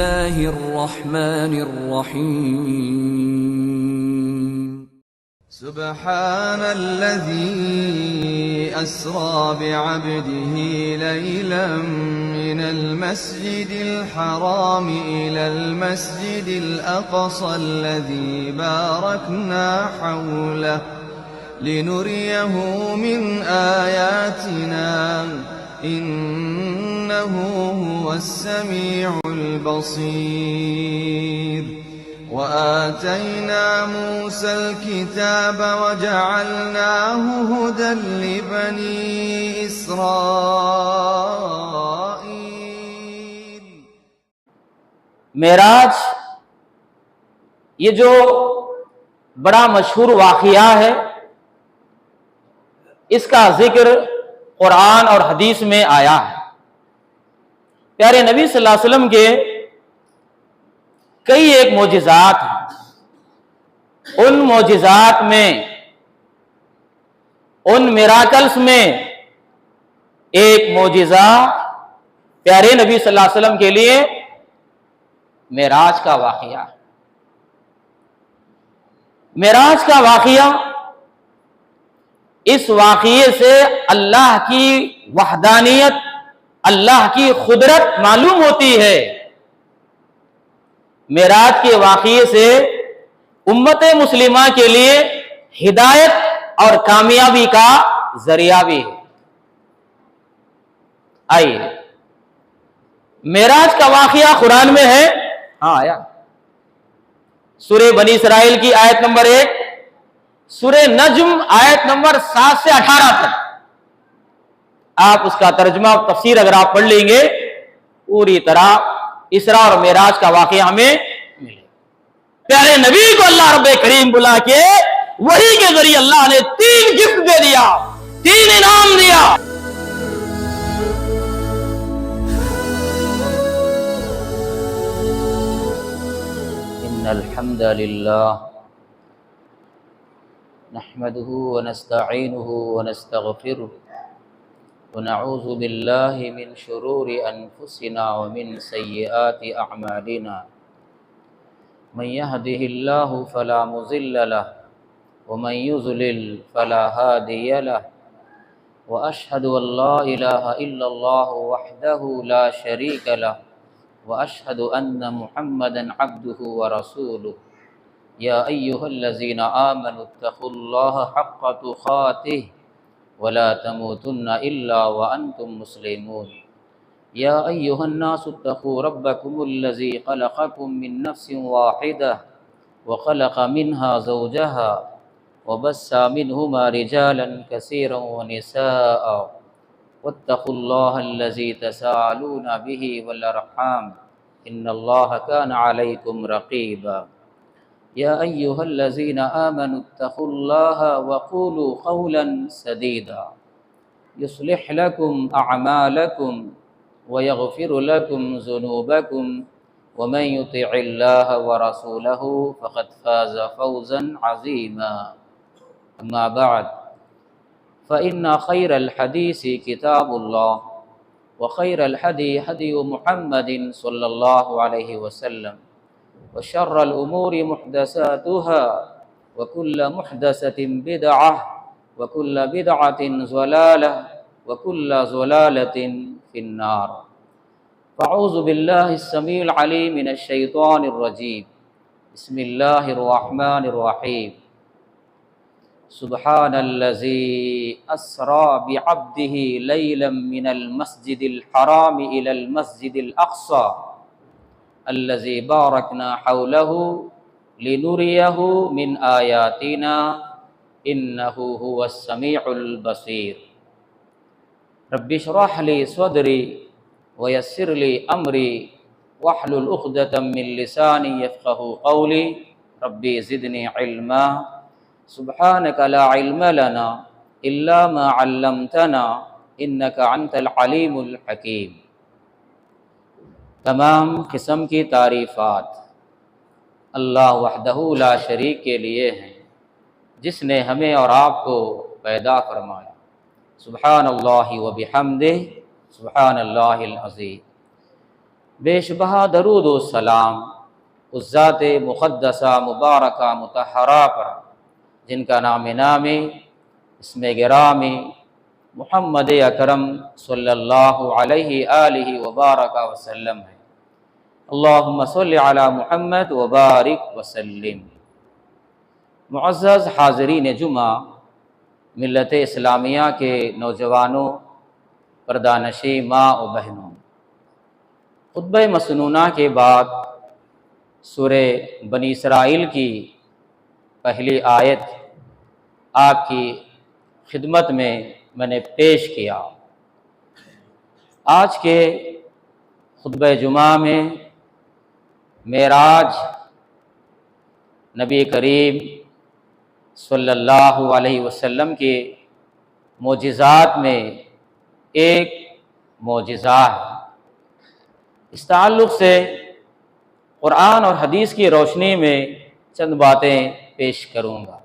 الله الرحمن الرحيم سبحان الذي أسرى بعبده ليلا من المسجد الحرام إلى المسجد الأقصى الذي باركنا حوله لنريه من آياتنا إنه هو السميع البصير وآتينا موسى الكتاب وجعلناه هدى لبني إسرائيل. معراج یہ جو بڑا مشہور واقعہ ہے، اس کا ذکر قرآن اور حدیث میں آیا ہے۔ پیارے نبی صلی اللہ علیہ وسلم کے کئی ایک معجزات ہیں، ان معجزات میں، ان میراکلز میں ایک معجزہ پیارے نبی صلی اللہ علیہ وسلم کے لیے معراج کا واقعہ ہے۔ معراج کا واقعہ، اس واقعے سے اللہ کی وحدانیت، اللہ کی قدرت معلوم ہوتی ہے۔ معراج کے واقعے سے امت مسلمہ کے لیے ہدایت اور کامیابی کا ذریعہ بھی ہے۔ آئیے، معراج کا واقعہ قرآن میں ہے، ہاں آیا، سورہ بنی اسرائیل کی آیت نمبر 1، سورہ نجم آیت نمبر 7 سے 18 تک۔ آپ اس کا ترجمہ اور تفسیر اگر آپ پڑھ لیں گے، پوری طرح اسراء اور معراج کا واقعہ ہمیں ملے۔ پیارے نبی کو اللہ رب کریم بلا کے وحی کے ذریعے اللہ نے 3 گفٹ دے دیا، 3 انعام دیا۔ ان الحمد للہ نحمده ونستعینه ونستغفره ونعوذ باللہ من شرور انفسنا ومن سیئات اعمالنا من يهده الله فلا مضل له ومن يضلل فلا هادي له واشهد ان لا اله الا الله وحده لا شريك له واشهد ان محمدا عبده ورسوله يا أيها الذين آمنوا اتقوا الله حق تقاته ولا تموتن إلا وأنتم مسلمون يا أيها الناس اتقوا ربكم الذي خلقكم من نفس واحدة وخلق منها زوجها وبث منهما رجالا كثيرا ونساء واتقوا الله الذي تساءلون به والأرحام إن الله كان عليكم رقيبا يا أيها الذين آمنوا اتقوا الله وقولوا قولا سديدا يصلح لكم أعمالكم ويغفر لكم ذنوبكم ومن يطع الله ورسوله فقد فاز فوزا عظيما أما بعد فإن خير الحديث كتاب الله وخير الهدي هدي محمد صلى الله عليه وسلم وشر الأمور محدثاتها وكل محدثة بدعة وكل بدعة ضلالة وكل ضلالة في النار فأعوذ بالله السميع العليم من الشيطان الرجيم بسم الله الرحمن الرحيم سبحان الذي أسرى بعبده ليلا من المسجد الحرام إلى المسجد الأقصى الذي باركنا حوله لنريه من آياتنا إنه هو السميع البصير رب اشرح لي صدري ويسر لي أمري واحلل عقدة من لساني يفقهوا قولي ربي زدني علما سبحانك لا علم لنا إلا ما علمتنا إنك أنت العليم الحكيم۔ تمام قسم کی تعریفات اللہ وحدہ لا شریک کے لیے ہیں، جس نے ہمیں اور آپ کو پیدا فرمایا۔ سبحان اللہ و بحمدہ، سبحان اللہ العظیم۔ بے شبہ درود و سلام اس ذات مقدسہ مبارکہ مطہرہ پر جن کا نام نامی اسم گرامی محمد اکرم صلی اللہ علیہ آلہ وبارک وسلم ہے۔ اللہم صلی علی محمد وبارک وسلم۔ معزز حاضرین جمعہ، ملت اسلامیہ کے نوجوانوں، پردہ نشین ماں و بہنوں، خطبہ مسنونہ کے بعد سورہ بنی اسرائیل کی پہلی آیت آپ کی خدمت میں نے پیش کیا۔ آج کے خطبہ جمعہ میں معراج نبی کریم صلی اللہ علیہ وسلم کے معجزات میں ایک معجزہ ہے۔ اس تعلق سے قرآن اور حدیث کی روشنی میں چند باتیں پیش کروں گا۔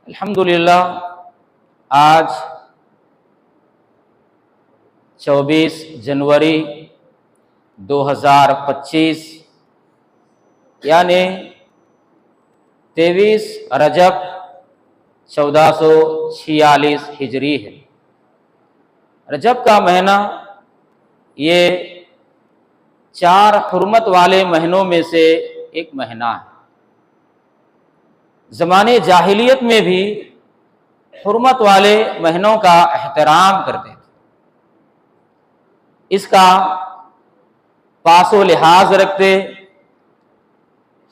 الحمدللہ آج 24 جنوری 2025 یعنی 23 رجب 1446 ہجری ہے۔ رجب کا مہینہ یہ 4 حرمت والے مہینوں میں سے ایک مہینہ ہے۔ زمانے جاہلیت میں بھی حرمت والے مہینوں کا احترام کرتے تھے، اس کا پاس و لحاظ رکھتے۔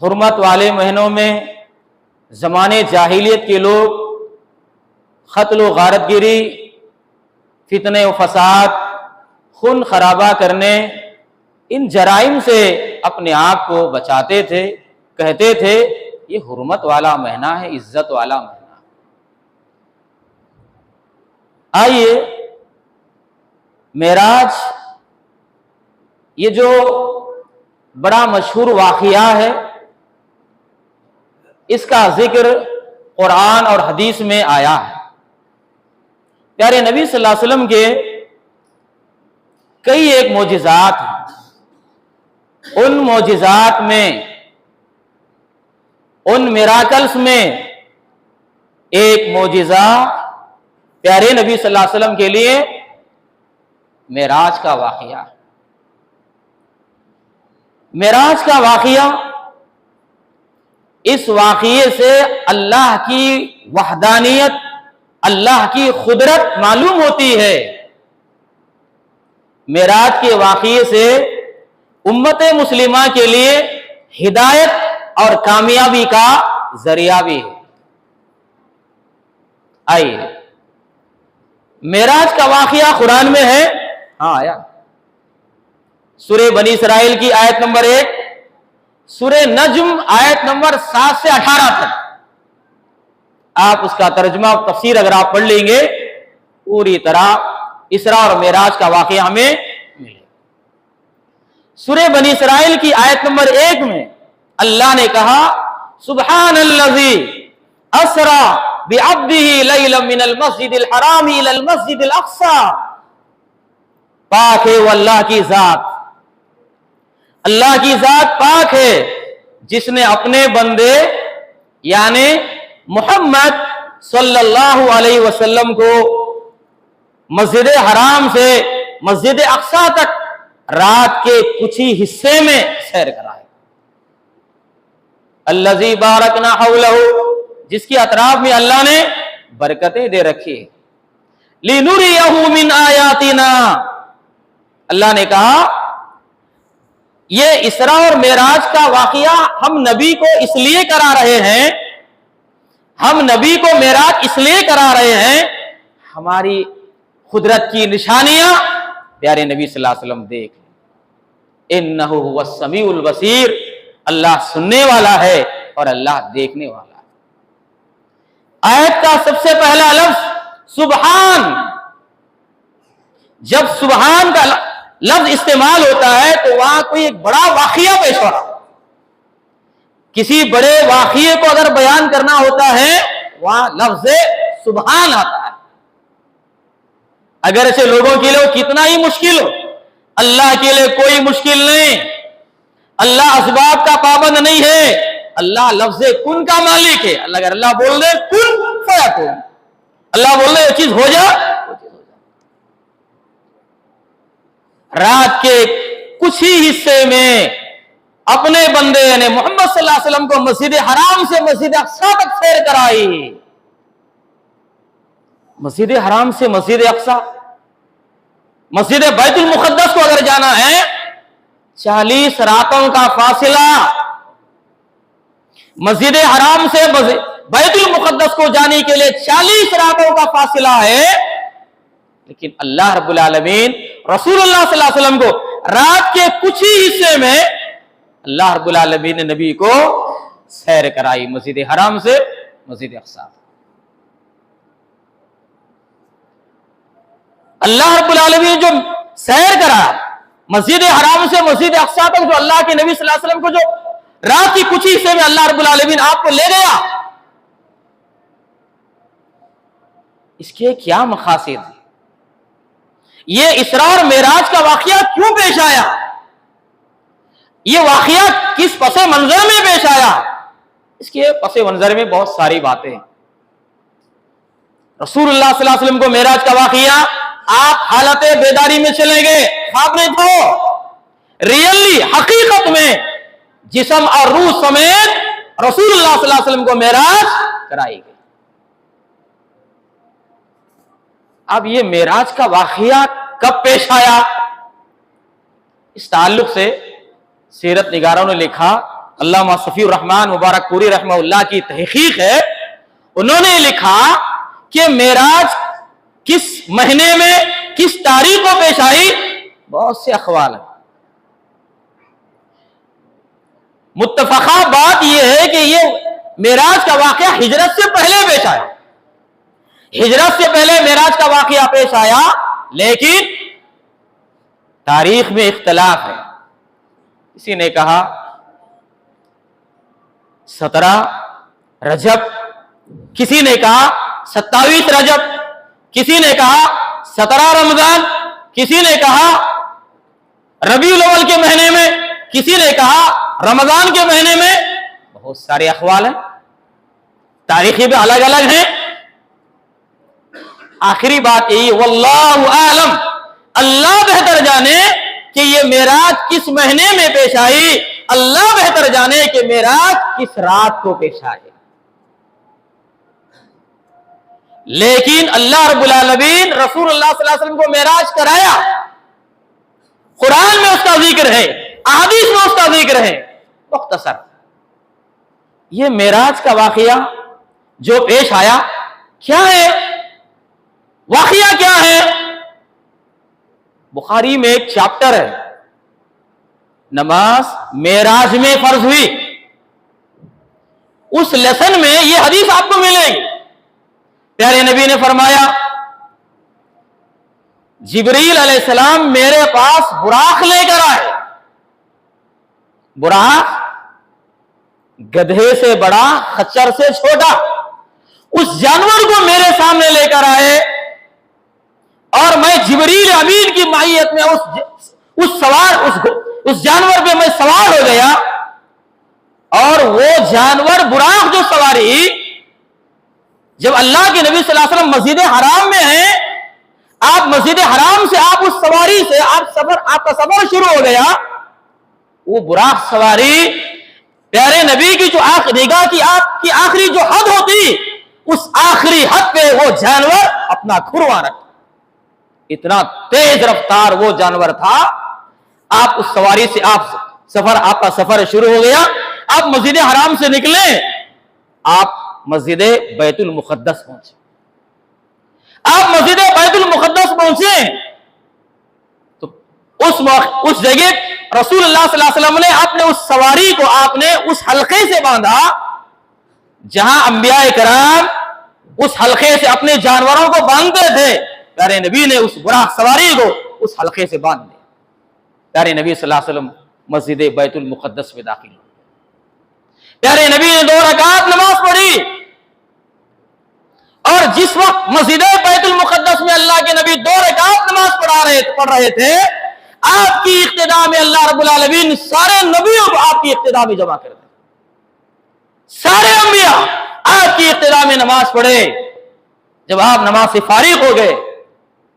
حرمت والے مہینوں میں زمانے جاہلیت کے لوگ قتل و غارت گری، فتنے و فساد، خون خرابہ کرنے، ان جرائم سے اپنے آپ کو بچاتے تھے، کہتے تھے یہ حرمت والا مہینہ ہے، عزت والا مہینہ۔ آئیے معراج یہ جو بڑا مشہور واقعہ ہے، اس کا ذکر قرآن اور حدیث میں آیا ہے۔ پیارے نبی صلی اللہ علیہ وسلم کے کئی ایک معجزات ہیں۔ ان معجزات میں، ان میراکلز میں ایک معجزہ پیارے نبی صلی اللہ علیہ وسلم کے لیے معراج کا واقعہ ہے۔ معراج کا واقعہ، اس واقعے سے اللہ کی وحدانیت، اللہ کی قدرت معلوم ہوتی ہے۔ معراج کے واقعے سے امت مسلمہ کے لیے ہدایت اور کامیابی کا ذریعہ بھی ہے۔ آئیے معراج کا واقعہ قرآن میں ہے، آیا سورہ بنی اسرائیل کی آیت نمبر 1، سورہ نجم آیت نمبر 7 سے 18 تک۔ آپ اس کا ترجمہ تفسیر اگر آپ پڑھ لیں گے، پوری طرح اسراء اور معراج کا واقعہ ہمیں ملے۔ سورہ بنی اسرائیل کی آیت نمبر 1 میں اللہ نے کہا سبحان الذی اسرا بعبدہ لیلا من المسجد الحرام الی المسجد الاقصی۔ پاک ہے وہ اللہ کی ذات، اللہ کی ذات پاک ہے جس نے اپنے بندے یعنی محمد صلی اللہ علیہ وسلم کو مسجد حرام سے مسجد اقصی تک رات کے کچھ ہی حصے میں سیر کرائے۔ الذی بارکنا حولہ، جس کی اطراف میں اللہ نے برکتیں دے رکھی۔ لنریہ من آیاتنا، اللہ نے کہا یہ اسراء اور معراج کا واقعہ ہم نبی کو اس لیے کرا رہے ہیں، ہم نبی کو معراج اس لیے کرا رہے ہیں، ہماری قدرت کی نشانیاں پیارے نبی صلی اللہ علیہ وسلم دیکھ لیں۔ انہ هو السمیع البصیر، اللہ سننے والا ہے اور اللہ دیکھنے والا ہے۔ آیت کا سب سے پہلا لفظ سبحان، جب سبحان کا لفظ استعمال ہوتا ہے تو وہاں کوئی ایک بڑا واقعہ پیش ہو رہا، کسی بڑے واقعے کو اگر بیان کرنا ہوتا ہے وہاں لفظ سبحان آتا ہے۔ اگرچہ لوگوں کے لیے کتنا ہی مشکل ہو، اللہ کے لیے کوئی مشکل نہیں، اللہ اسباب کا پابند نہیں ہے، اللہ لفظ کن کا مالک ہے۔ اگر اللہ بول دے کن فیکون، اللہ بول دے یہ چیز ہو جا۔ رات کے کچھ ہی حصے میں اپنے بندے نے محمد صلی اللہ علیہ وسلم کو مسجد حرام سے مسجد اقصی تک سیر کرائی۔ مسجد حرام سے مسجد اقصی، مسجد بیت المقدس کو اگر جانا ہے 40 راتوں کا فاصلہ، مسجد حرام سے بیت المقدس کو جانے کے لیے 40 راتوں کا فاصلہ ہے، لیکن اللہ رب العالمین رسول اللہ صلی اللہ علیہ وسلم کو رات کے کچھ ہی حصے میں اللہ رب العالمین نے نبی کو سیر کرائی مسجد حرام سے مسجد اقصی۔ اللہ رب العالمین جو سیر کرا مسجد حرام سے مسجد اقصی تک، جو اللہ کے نبی صلی اللہ علیہ وسلم کو جو رات کی کچھ ہی حصے میں اللہ رب العالمین آپ کو لے گیا، اس کے کیا مقاصد ہیں؟ یہ اسراء اور معراج کا واقعہ کیوں پیش آیا؟ یہ واقعہ کس پس منظر میں پیش آیا؟ اس کے پس منظر میں بہت ساری باتیں ہیں۔ رسول اللہ صلی اللہ علیہ وسلم کو معراج کا واقعہ، آپ حالت بیداری میں چلے گئے، خواب نہیں تھا، ریئلی حقیقت میں جسم اور روح سمیت رسول اللہ صلی اللہ علیہ وسلم کو معراج کرائی گئی۔ اب یہ معراج کا واقعہ کب پیش آیا؟ اس تعلق سے سیرت نگاروں نے لکھا، علامہ صفی الرحمن مبارک پوری رحمہ اللہ کی تحقیق ہے، انہوں نے لکھا کہ معراج کس مہینے میں کس تاریخ کو پیش آئی، بہت سے اقوال ہیں۔ متفقہ بات یہ ہے کہ یہ معراج کا واقعہ ہجرت سے پہلے پیش آیا، ہجرت سے پہلے معراج کا واقعہ پیش آیا، لیکن تاریخ میں اختلاف ہے۔ کسی نے کہا 17 رجب، کسی نے کہا 27 رجب، کسی نے کہا 17 رمضان، کسی نے کہا ربیع الاول کے مہینے میں، کسی نے کہا رمضان کے مہینے میں، بہت سارے اقوال ہیں، تاریخی بھی الگ الگ ہیں۔ آخری بات یہی، واللہ اعلم، اللہ بہتر جانے کہ یہ معراج کس مہینے میں پیش آئی، اللہ بہتر جانے کہ معراج کس رات کو پیش آئی، لیکن اللہ رب العالمین رسول اللہ صلی اللہ علیہ وسلم کو معراج کرایا۔ قرآن میں اس کا ذکر ہے، احادیث میں اس کا ذکر ہے۔ مختصر یہ معراج کا واقعہ جو پیش آیا کیا ہے، واقعہ کیا ہے؟ بخاری میں ایک چیپٹر ہے، نماز معراج میں فرض ہوئی، اس لیسن میں یہ حدیث آپ کو ملے گی۔ پیارے نبی نے فرمایا، جبریل علیہ السلام میرے پاس براق لے کر آئے، براق گدھے سے بڑا، خچر سے چھوٹا، اس جانور کو میرے سامنے لے کر آئے، اور میں جبریل امین کی معیت میں اس جانور پہ میں سوار ہو گیا، اور وہ جانور براق جو سواری، جب اللہ کے نبی صلی اللہ علیہ وسلم مسجد حرام میں ہیں، آپ مسجد حرام سے آپ اس سواری سے آپ کا سفر شروع ہو گیا، وہ براق سواری پیارے نبی کی جو نگاہ کی آپ کی آخری جو حد ہوتی، اس آخری حد پہ وہ جانور اپنا کھروا رکھا، اتنا تیز رفتار وہ جانور تھا۔ آپ اس سواری سے آپ کا سفر شروع ہو گیا، آپ مسجد حرام سے نکلے، آپ مسجد بیت المقدس پہنچے، آپ مسجد بیت المقدس پہنچے تو اس جگہ رسول اللہ صلی اللہ علیہ وسلم نے اپنے اس سواری کو آپ نے اس حلقے سے باندھا جہاں انبیاء کرام اس حلقے سے اپنے جانوروں کو باندھتے تھے، پیارے نبی نے اس براق سواری کو اس حلقے سے باندھ دیا۔ پیارے نبی صلی اللہ علیہ وسلم مسجد بیت المقدس میں داخل ہوئے، پیارے نبی نے 2 رکعت نماز پڑھی، اور جس وقت مسجد بیت المقدس میں اللہ کے نبی 2 رکعت نماز پڑھ رہے تھے، آپ کی اقتدا میں اللہ رب العالمین سارے نبیوں کو آپ کی اقتدا میں جمع کر دے. سارے انبیاء آپ کی اقتدا میں نماز پڑھے. جب آپ نماز سے فارغ ہو گئے,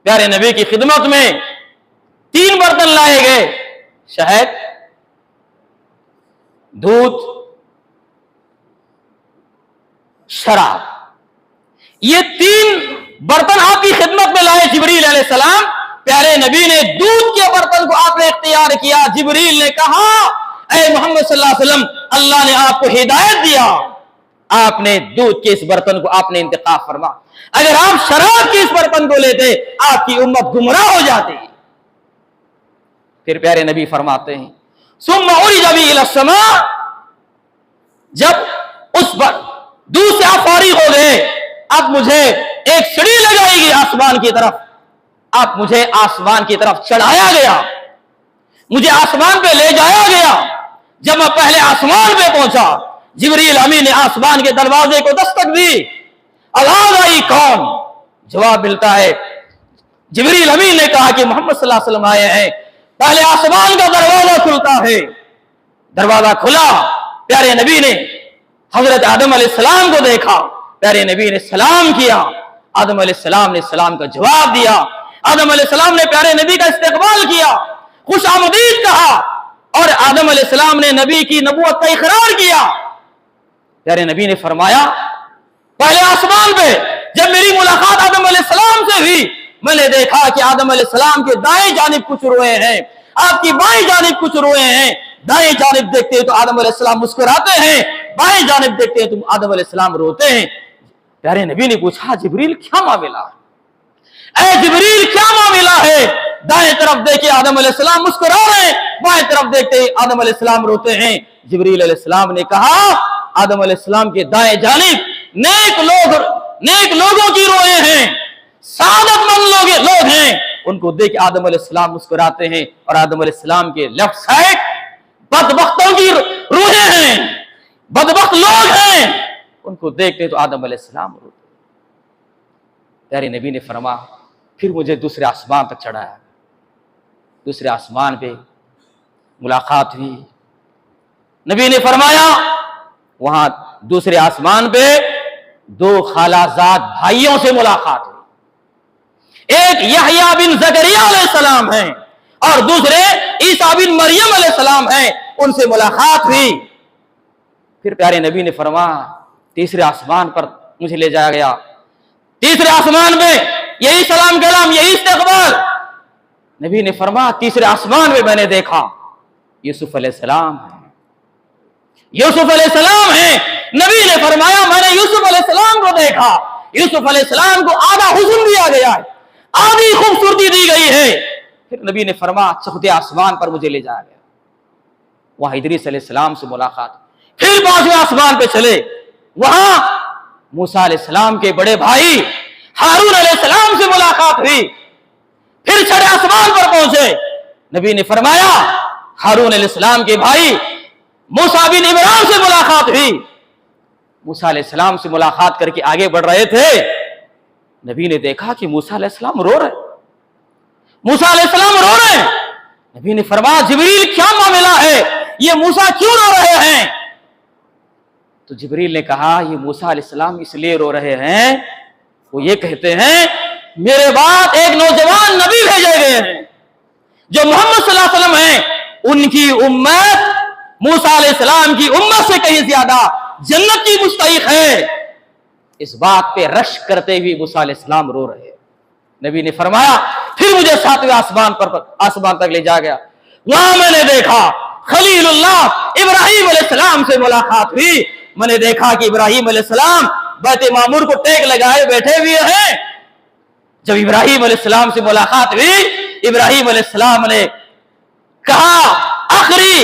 پیارے نبی کی خدمت میں 3 برتن لائے گئے, شہد, دودھ, شراب. یہ 3 برتن آپ کی خدمت میں لائے جبریل علیہ السلام. پیارے نبی نے دودھ کے برتن کو آپ نے اختیار کیا. جبریل نے کہا اے محمد صلی اللہ علیہ وسلم, اللہ نے آپ کو ہدایت دیا, آپ نے دودھ کے اس برتن کو آپ نے انتخاب فرما. اگر آپ شراب کے اس برتن کو لیتے آپ کی امت گمراہ ہو جاتی. پھر پیارے نبی فرماتے ہیں ثم عرج بی الی السماء, جب اس پر دودھ سے آپ فارغ ہو گئے, اب مجھے ایک سیڑھی لگائی گئی آسمان کی طرف. اب مجھے آسمان کی طرف چڑھایا گیا, مجھے آسمان پہ لے جایا گیا. جب میں پہلے آسمان پہ پہنچا, جبریل امین نے آسمان کے دروازے کو دستک دی. آواز آئی کون؟ جواب ملتا ہے جبریل امین نے کہا کہ محمد صلی اللہ علیہ وسلم آئے ہیں. پہلے آسمان کا دروازہ کھلتا ہے, دروازہ کھلا, پیارے نبی نے حضرت آدم علیہ السلام کو دیکھا. پیارے نبی نے سلام کیا, آدم علیہ السلام نے سلام کا جواب دیا. آدم علیہ السلام نے پیارے نبی کا استقبال کیا, خوش آمدید کہا, اور آدم علیہ السلام نے نبی کی نبوت کا اقرار کیا. پیارے نبی نے فرمایا پہلے آسمان پہ جب میری ملاقات آدم علیہ السلام سے ہوئی, میں نے دیکھا کہ آدم علیہ السلام کے دائیں جانب کچھ روئے ہیں, آپ کی بائیں جانب کچھ روئے ہیں. دائیں جانب دیکھتے ہیں تو آدم علیہ السلام مسکراتے ہیں, بائیں جانب دیکھتے ہیں تو آدم علیہ السلام روتے ہیں. پیارے نبی نے پوچھا جبریل کیا معاملہ, اے جبریل کیا معاملہ ہے؟ دائیں طرف دیکھے آدم علیہ السلام مسکرا رہے ہیں, بائیں طرف دیکھتے آدم علیہ السلام روتے ہیں. جبریل علیہ السلام نے کہا آدم علیہ السلام کے دائیں جانب نیک لوگوں کی روئے ہیں, سعادت مند لوگ ہیں. ان کو دیکھ آدم علیہ السلام مسکراتے ہیں, اور آدم علیہ السلام کے لیفٹ سائڈ بدبختوں کی روحیں ہیں, بدبخت لوگ ہیں. ان کو دیکھتے تو آدم علیہ السلام روتے. پیارے نبی نے فرمایا پھر مجھے دوسرے آسمان تک چڑھایا. دوسرے آسمان پہ ملاقات ہوئی. نبی نے فرمایا وہاں دوسرے آسمان پہ 2 خالہ زاد بھائیوں سے ملاقات ہوئی. ایک یحییٰ بن زکریا علیہ السلام ہیں, اور دوسرے عیسیٰ بن مریم علیہ السلام ہیں. ان سے ملاقات ہوئی. پھر پیارے نبی نے فرمایا تیسرے آسمان پر مجھے لے جایا گیا. تیسرے آسمان میں یہی سلام کلام, یہی استقبال. نبی نے فرمایا تیسرے آسمان میں میں نے دیکھا یوسف علیہ السلام ہے, یوسف علیہ السلام ہیں. نبی نے فرمایا میں نے یوسف علیہ السلام کو دیکھا. یوسف علیہ السلام کو آدھا حسن دیا گیا ہے, آدھی خوبصورتی دی گئی ہے. پھر نبی نے فرمایا چوتھے آسمان پر مجھے لے جایا گیا, وہاں ادریس علیہ السلام سے ملاقات. پھر 5ویں آسمان پہ چلے, وہاں موسیٰ علیہ السلام کے بڑے بھائی ہارون علیہ السلام سے ملاقات ہوئی. پھر 6 آسمان پر پہنچے. نبی نے فرمایا ہارون علیہ السلام کے بھائی موسیٰ بن عمران سے ملاقات ہوئی. موسیٰ علیہ السلام سے ملاقات کر کے آگے بڑھ رہے تھے. نبی نے دیکھا کہ موسیٰ علیہ السلام رو رہے, موسیٰ علیہ السلام رو رہے ہیں. نبی نے فرمایا جبریل کیا معاملہ ہے, یہ موسیٰ کیوں رو رہے ہیں؟ تو جبریل نے کہا یہ موسیٰ علیہ السلام اس لیے رو رہے ہیں, وہ یہ کہتے ہیں میرے بعد ایک نوجوان نبی بھیجے گئے ہیں جو محمد صلی اللہ علیہ وسلم ہیں, ان کی امت موسیٰ علیہ السلام کی امت سے کہیں زیادہ جنت کی مستحق ہے. اس بات پہ رشک کرتے ہوئے موسیٰ علیہ السلام رو رہے. نبی نے فرمایا پھر مجھے 7ویں آسمان تک لے جا گیا. وہاں میں نے دیکھا خلیل اللہ ابراہیم علیہ السلام سے ملاقات ہوئی. میں نے دیکھا کہ ابراہیم علیہ السلام بیت معمور کو ٹیک لگائے بیٹھے ہوئے ہیں. جب ابراہیم علیہ السلام سے ملاقات ہوئی, ابراہیم علیہ السلام نے کہا آخری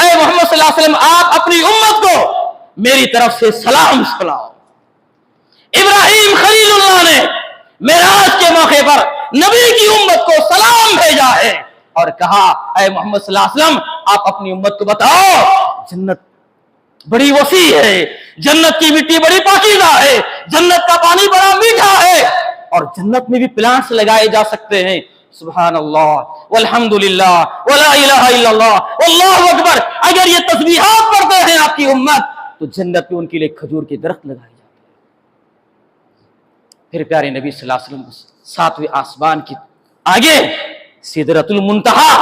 اے محمد صلی اللہ علیہ وسلم آپ اپنی امت کو میری طرف سے سلام سناؤ. ابراہیم خلیل اللہ نے معراج کے موقع پر نبی کی امت کو سلام بھیجا ہے اور کہا اے محمد صلی اللہ علیہ وسلم آپ اپنی امت کو بتاؤ جنت بڑی وسیع ہے, جنت کی مٹی بڑی پاکیزہ ہے, جنت کا پانی بڑا میٹھا ہے, اور جنت میں بھی پلانٹس لگائے جا سکتے ہیں. سبحان اللہ والحمدللہ ولا الہ الا اللہ واللہ اکبر اگر یہ تسبیحات پڑھتے ہیں آپ کی امت تو جنت میں ان کے لیے کھجور کے درخت لگائے جاتے ہیں۔ پھر پیارے نبی صلی اللہ علیہ وسلم ساتویں آسمان کی آگے سدرۃ المنتہا،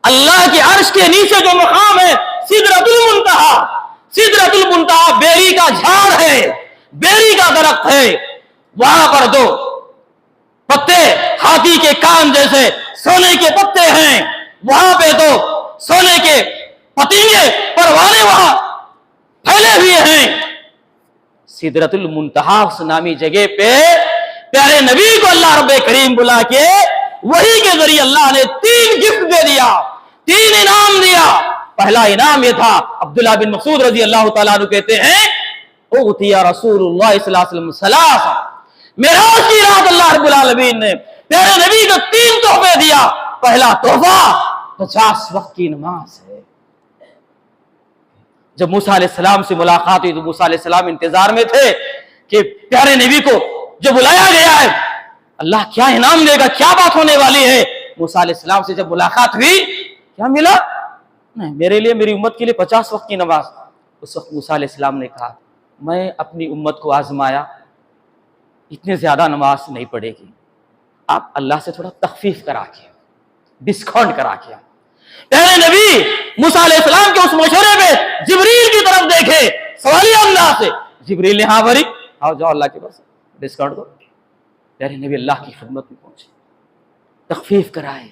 اللہ کے عرش کے نیچے جو مقام ہے سدرۃ المنتہا، سدرۃ المنتہا بیری کا جھاڑ ہے، بیری کا درخت ہے، وہاں پر دو پتے ہاتھی کے کان جیسے سونے کے پتے ہیں، وہاں پہ تو سونے کے پتنگے پروانے وہاں پھیلے ہوئے ہیں۔ سدرۃ المنتہا اس نامی جگہ پہ پیارے نبی کو اللہ رب کریم بلا کے وحی کے ذریعے اللہ نے 3 گفٹ دے دیا، 3 انعام دیا۔ پہلا انعام یہ تھا، عبداللہ بن مسعود رضی اللہ تعالیٰ عنہ کہتے ہیں اوتی رسول اللہ صلی اللہ علیہ وسلم ثلاث، معراج کی رات اللہ رب العالمین نے پیارے نبی کو 3 تحفے دیا۔ پہلا تحفہ 50 وقت کی نماز ہے۔ جب موسیٰ علیہ السلام سے ملاقات ہوئی تو موسیٰ علیہ السلام انتظار میں تھے کہ پیارے نبی کو جو بلایا گیا ہے اللہ کیا انعام دے گا، کیا بات ہونے والی ہے۔ موسیٰ علیہ السلام سے جب ملاقات ہوئی کیا ملا؟ نہیں، میرے لیے میری امت کے لیے 50 وقت کی نماز۔ اس وقت موسیٰ علیہ السلام نے کہا میں اپنی امت کو آزمایا، اتنے زیادہ نماز نہیں پڑھے گی، آپ اللہ سے تھوڑا تخفیف کرا کے ڈسکاؤنٹ کرا کے۔ پہلے نبی موسیٰ علیہ السلام کے اس مشورے میں جبریل کی طرف دیکھے سوالیہ انداز سے، جبریل نے ہاں بھری آؤ جاؤ اللہ کے پاس ڈسکاؤنٹ دو۔ پیارے نبی اللہ کی خدمت میں پہنچے، تخفیف کرائے،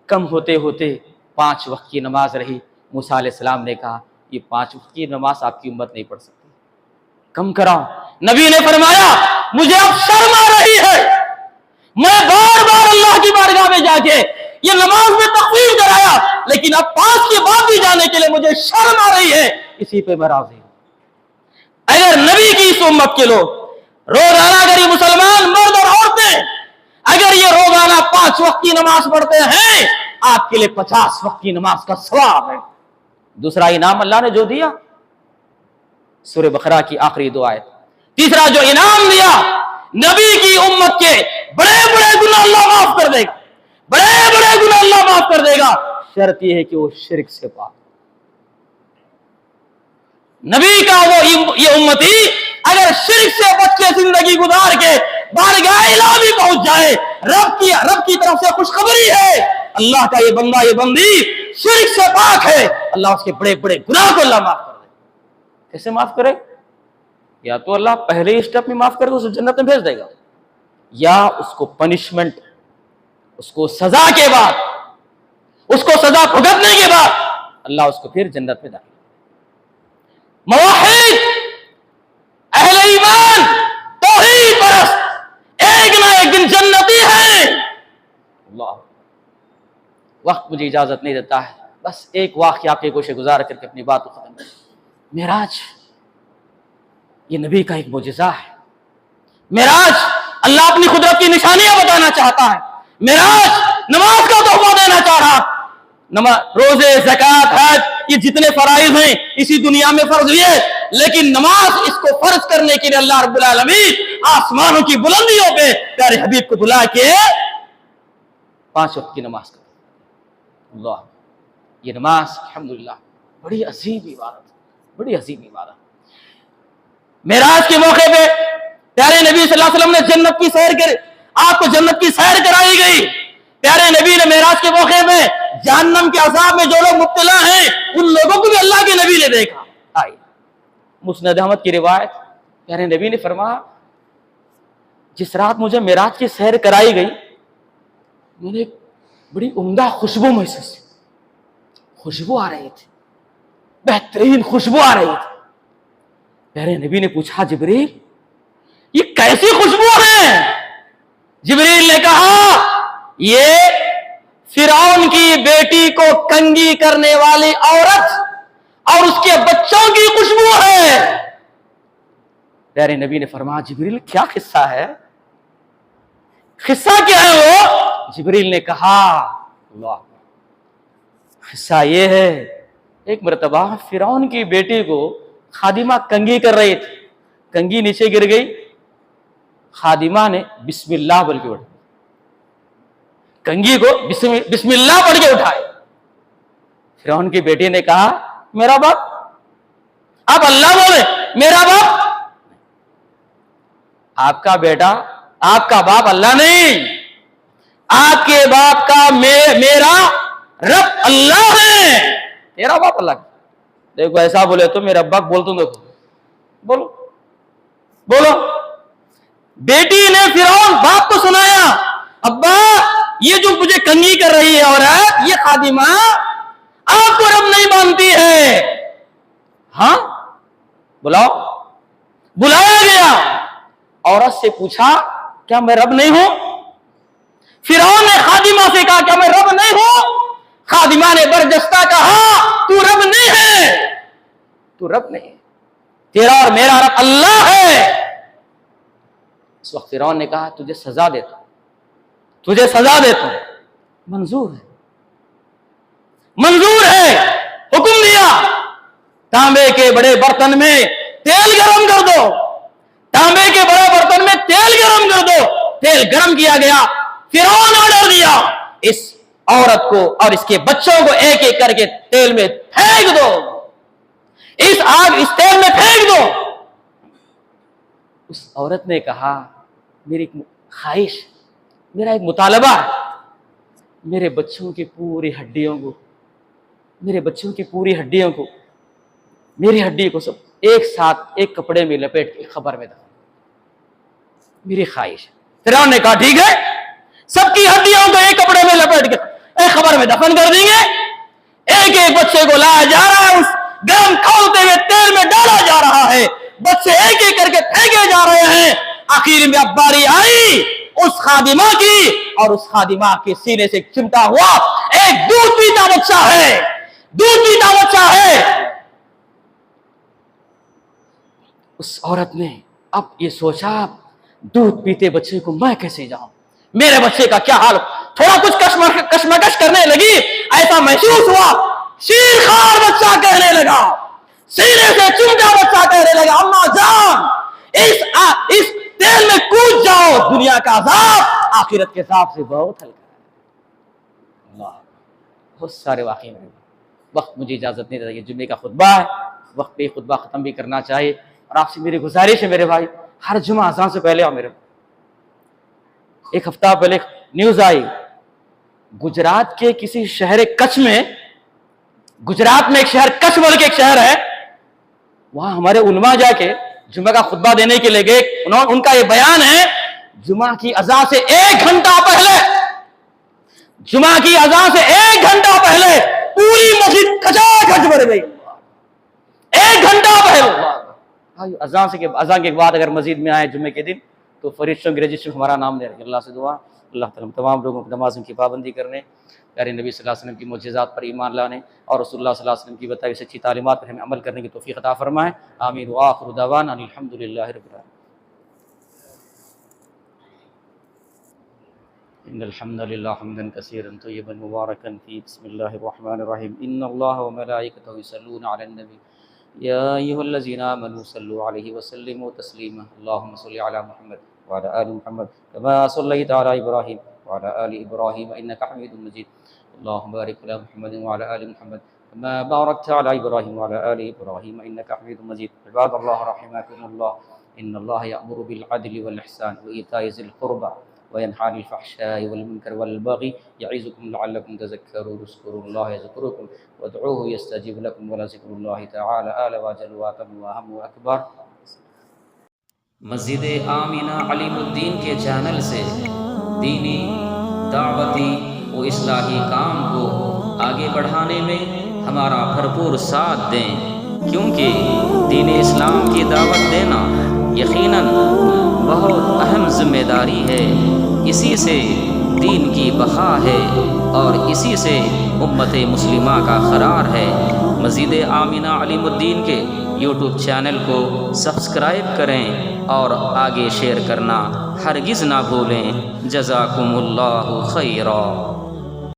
کم ہوتے ہوتے 5 وقت کی نماز رہی۔ موسیٰ علیہ السلام نے کہا یہ 5 وقت کی نماز آپ کی امت نہیں پڑھ سکتی، کم کراؤ۔ نبی نے فرمایا مجھے اب شرم آ رہی ہے، میں بار بار اللہ کی بارگاہ میں جا کے یہ نماز میں تخفیف کرایا لیکن اب 5 کے بعد بھی جانے کے لیے مجھے شرم آ رہی ہے، اسی پہ میں راضی ہوں۔ اگر نبی کی اس امت کے لوگ روزانہ اگر یہ مسلمان مرد اور عورتیں اگر یہ روزانہ 5 وقت کی نماز پڑھتے ہیں آپ کے لیے 50 وقت کی نماز کا ثواب ہے۔ دوسرا انعام اللہ نے جو دیا سورہ بقرہ کی آخری 2 آیت۔ تیسرا جو انعام دیا نبی کی امت کے بڑے بڑے گناہ اللہ معاف کر دے گا، بڑے بڑے گناہ اللہ معاف کر دے گا، شرط یہ ہے کہ وہ شرک سے پاک۔ نبی کا وہ یہ امتی اگر شرک سے بچ کے زندگی گزار کے بارگاہ الہی بھی پہنچ جائے، رب کی طرف سے خوشخبری ہے اللہ کا یہ بندہ یہ بندی شرک سے پاک ہے، اللہ اس کے بڑے بڑے گناہ کو اللہ معاف کر دے۔ کیسے معاف کرے؟ یا تو اللہ پہلے ہی اسٹیپ میں معاف کر کے اسے جنت میں بھیج دے گا، یا اس کو پنشمنٹ، اس کو سزا کے بعد، اس کو سزا بھگتنے کے بعد اللہ اس کو پھر جنت میں داخل۔ موحد، اہل ایمان، توحید پرست ایک نہ ایک دن جنتی ہیں۔ اللہ، وقت مجھے اجازت نہیں دیتا ہے، بس ایک واقعہ آپ کے گوشے گزار کر کے اپنی بات کو ختم کریں۔ معراج یہ نبی کا ایک معجزہ ہے۔ معراج اللہ اپنی قدرت کی نشانیاں بتانا چاہتا ہے۔ معراج نماز کا تحفہ دینا چاہ رہا، روزے، زکوٰۃ، حج یہ جتنے فرائض ہیں اسی دنیا میں فرض ہوئے، لیکن نماز اس کو فرض کرنے کے لیے اللہ رب العالمین آسمانوں کی بلندیوں پہ پیارے حبیب کو بلا کے 5 وقت کی نماز کرتا۔ اللہ، یہ نماز الحمدللہ بڑی عظیم عبادت، بڑی عظیم عبادت۔ معراج کے موقع پہ پیارے نبی صلی اللہ علیہ وسلم نے جنت کی سیر کر، آپ کو جنت کی سیر کرائی گئی۔ پیارے نبی نے معراج کے موقع میں جہنم کے عذاب میں جو لوگ مبتلا ہیں ان لوگوں کو بھی اللہ کے نبی نے دیکھا۔ مسند احمد کی روایت، پیارے نبی نے فرمایا جس رات مجھے معراج کی سیر کرائی گئی میں نے بڑی عمدہ خوشبو محسوس کی، خوشبو آ رہی تھی، بہترین خوشبو آ رہی تھی۔ پیارے نبی نے پوچھا جبریل یہ کیسی خوشبو ہے؟ جبریل نے کہا یہ فرعون کی بیٹی کو کنگھی کرنے والی عورت اور اس کے بچوں کی خوشبو ہے۔ پیارے نبی نے فرمایا جبریل کیا قصہ ہے؟ قصہ کیا ہے وہ؟ جبریل نے کہا اللہ، قصہ یہ ہے ایک مرتبہ فرعون کی بیٹی کو خادمہ کنگھی کر رہی تھی، کنگھی نیچے گر گئی، خادمہ نے بسم اللہ بول کے اٹھا، کنگھی کو بسم اللہ پڑھ کے اٹھائے. فرعون کی بیٹی نے کہا میرا باپ, آپ اللہ بولے, میرا باپ, آپ کا بیٹا, آپ کا باپ اللہ نہیں, آپ کے باپ کا میرا رب اللہ ہے, میرا باپ اللہ. دیکھو ایسا بولے تو میرا ابا بول تم دیکھو, بولو بولو. بیٹی نے فرعون باپ کو سنایا, ابا یہ جو مجھے کنگھی کر رہی ہے عورت, یہ خادمہ آپ کو رب نہیں مانتی ہے. ہاں بلاؤ. بلایا گیا, عورت سے پوچھا کیا میں رب نہیں ہوں؟ فرعون نے خادمہ سے کہا کیا میں رب نہیں ہوں؟ خادمہ نے برجستہ کہا تو رب نہیں ہے, تو رب نہیں ہے, تیرا اور میرا رب اللہ ہے. اس وقت فرعون نے کہا تجھے سزا دیتا ہوں, تجھے سزا دیتا ہوں. منظور ہے, منظور ہے. حکم دیا تانبے کے بڑے برتن میں تیل گرم کر دو, تانبے کے بڑے برتن میں تیل گرم کر دو. تیل گرم کیا گیا. فرعون آرڈر دیا اس عورت کو اور اس کے بچوں کو ایک ایک کر کے تیل میں پھینک دو, اس تیل میں پھینک دو. اس عورت نے کہا میری ایک خواہش, میرا ایک مطالبہ ہے, میرے بچوں کی پوری ہڈیوں کو, میرے بچوں کی پوری ہڈیوں کو, میری ہڈی کو سب ایک ساتھ ایک کپڑے میں لپیٹ کے خبر میں دفن, میری خواہش ہے. فرعون نے کہا ٹھیک ہے, سب کی ہڈیوں کو ایک کپڑے میں لپیٹ کے ایک خبر میں دفن کر دیں گے. ایک ایک بچے کو لایا جا رہا ہے, اس گرم کھولتے ہوئے تیل میں ڈالا جا رہا ہے, بچے ایک ایک کر کے پھینکے جا رہے ہیں. آخر میں اب باری آئی اس خادمہ کی, اور اس خادمہ کے سینے سے چمٹا ہوا ایک دودھ پیتا بچہ ہے, دودھ پیتا بچہ ہے. اس عورت نے اب یہ سوچا دودھ پیتے بچے کو میں کیسے جاؤں, میرے بچے کا کیا حال. تھوڑا کچھ کشمکش کرنے لگی, ایسا محسوس ہوا شیر خوار بچہ کہنے لگا, سینے سے چمٹا بچہ کہنے لگا اماں جان اس تیل میں کود جاؤ, دنیا کا عذاب آخرت کے حساب سے بہت ہلکا ہے. اللہ, بہت سارے واقعے میں وقت مجھے اجازت نہیں دیتا, یہ جمعے کا خطبہ ہے, وقت پہ خطبہ ختم بھی کرنا چاہیے. اور آپ سے میری گزارش ہے میرے بھائی, ہر جمعہ اذان سے پہلے آؤ. میرے ایک ہفتہ پہلے نیوز آئی, گجرات کے کسی شہر کچھ میں, گجرات میں ایک شہر کچھ بول کے ایک شہر ہے, وہاں ہمارے علماء جا کے جمعہ کا خطبہ دینے کے لیے گئے. ان کا یہ بیان ہے جمعہ کی اذان سے 1 گھنٹہ پہلے, جمعہ کی اذان سے 1 گھنٹہ پہلے پوری مسجد کھچاکھچ بھر گئی. 1 گھنٹہ پہلے اذان کے بعد اگر مسجد میں آئے جمعے کے دن تو فرشتوں کی رجسٹر ہمارا نام لے رہے. اللہ سے دعا اللہ تعالیٰ تمام لوگوں کو نمازوں کی پابندی کرنے, پیارے نبی صلی اللہ علیہ وسلم کی معجزات پر ایمان لانے اور رسول اللہ صلی اللہ علیہ وسلم کی بتائی سچی تعلیمات پر ہمیں عمل کرنے کی توفیق عطا فرمائے. آمین. وآخر دعوانا ان الحمدللہ رب العالمین. ان الحمد للہ حمدا کثیرا طیبا مبارکا فی. بسم اللہ الرحمن الرحیم. ان اللہ وملائکتہ یصلون علی النبی یا ایھا الذین آمنوا صلوا علیہ وسلموا تسلیما. اللهم صل علی محمد وعلى آل محمد كما صليت على إبراهيم وعلى آل إبراهيم إنك حميد مجيد. اللهم بارك على محمد وعلى آل محمد كما باركت على إبراهيم وعلى آل إبراهيم إنك حميد مجيد. عباد الله رحمكم الله, إن الله يأمر بالعدل والإحسان وإيتاء ذي القربى وينهى عن الفحشاء والمنكر والبغي يعظكم لعلكم تذكرون. اذكروا الله يذكركم وادعوه يستجيب لكم ولذكر الله تعالى أعلى وأجل وأتم وأهم وأكبر. مسجد آمینہ علیم الدین کے چینل سے دینی, دعوتی و اصلاحی کام کو آگے بڑھانے میں ہمارا بھرپور ساتھ دیں, کیونکہ دین اسلام کی دعوت دینا یقیناً بہت اہم ذمہ داری ہے. اسی سے دین کی بقا ہے اور اسی سے امت مسلمہ کا قرار ہے. مسجد آمینہ علیم الدین کے یوٹیوب چینل کو سبسکرائب کریں اور آگے شیئر کرنا ہرگز نہ بھولیں. جزاکم اللہ خیرا.